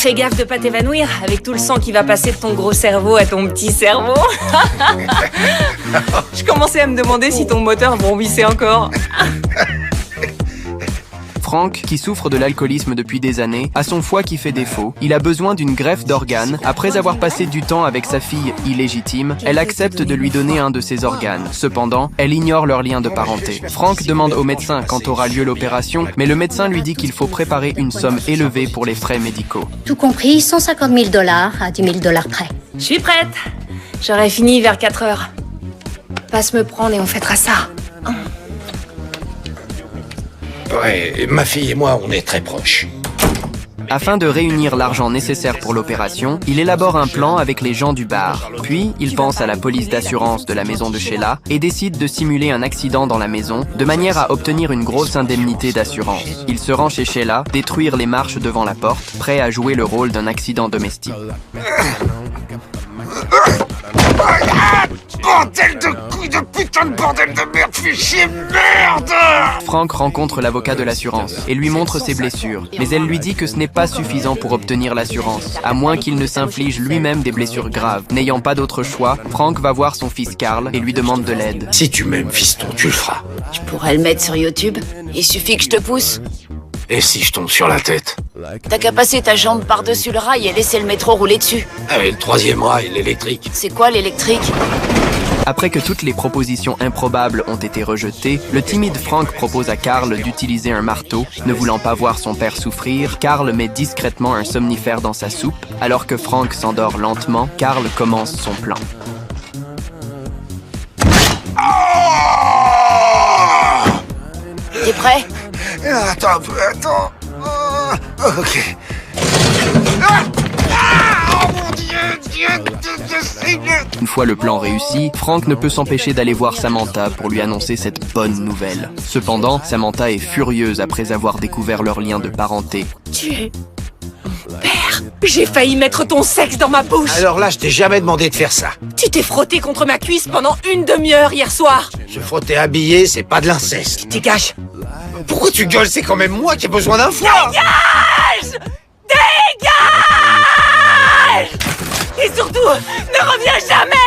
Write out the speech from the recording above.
Fais gaffe de pas t'évanouir, avec tout le sang qui va passer de ton gros cerveau à ton petit cerveau. Je commençais à me demander si ton moteur vrombissait encore. Frank, qui souffre de l'alcoolisme depuis des années, a son foie qui fait défaut. Il a besoin d'une greffe d'organes. Après avoir passé du temps avec sa fille illégitime, elle accepte de lui donner un de ses organes. Cependant, elle ignore leur lien de parenté. Frank demande au médecin quand aura lieu l'opération, mais le médecin lui dit qu'il faut préparer une somme élevée pour les frais médicaux. Tout compris, 150 000 $ à 10 000 $ près. Je suis prête. J'aurai fini vers 4 heures. Passe me prendre et on fêtera ça. Ouais, ma fille et moi, on est très proches. Afin de réunir l'argent nécessaire pour l'opération, il élabore un plan avec les gens du bar. Puis, il pense à la police d'assurance de la maison de Sheila et décide de simuler un accident dans la maison de manière à obtenir une grosse indemnité d'assurance. Il se rend chez Sheila, détruire les marches devant la porte, prêt à jouer le rôle d'un accident domestique. Bordel de couilles de putain de bordel de merde, fais chier, merde! Frank rencontre l'avocat de l'assurance et lui montre ses blessures, mais elle lui dit que ce n'est pas suffisant pour obtenir l'assurance, à moins qu'il ne s'inflige lui-même des blessures graves. N'ayant pas d'autre choix, Frank va voir son fils Carl et lui demande de l'aide. Si tu m'aimes, fiston, tu le feras. Je pourrais le mettre sur YouTube. Il suffit que je te pousse. Et si je tombe sur la tête? T'as qu'à passer ta jambe par-dessus le rail et laisser le métro rouler dessus. Ah, et le troisième rail, l'électrique. C'est quoi l'électrique? Après que toutes les propositions improbables ont été rejetées, le timide Frank propose à Carl d'utiliser un marteau. Ne voulant pas voir son père souffrir, Carl met discrètement un somnifère dans sa soupe. Alors que Frank s'endort lentement, Carl commence son plan. T'es prêt? Attends un peu, attends. Ok. Oh mon Dieu, Une fois le plan réussi, Frank ne peut s'empêcher d'aller voir Samantha pour lui annoncer cette bonne nouvelle. Cependant, Samantha est furieuse après avoir découvert leur lien de parenté. Tu es... Père, j'ai failli mettre ton sexe dans ma bouche. Alors là, je t'ai jamais demandé de faire ça. Tu t'es frotté contre ma cuisse pendant une demi-heure hier soir. Se frotter habillé, c'est pas de l'inceste. Dégage. Pourquoi tu gueules? C'est quand même moi qui ai besoin d'un foie. Dégage! Dégage! Et surtout, ne reviens jamais!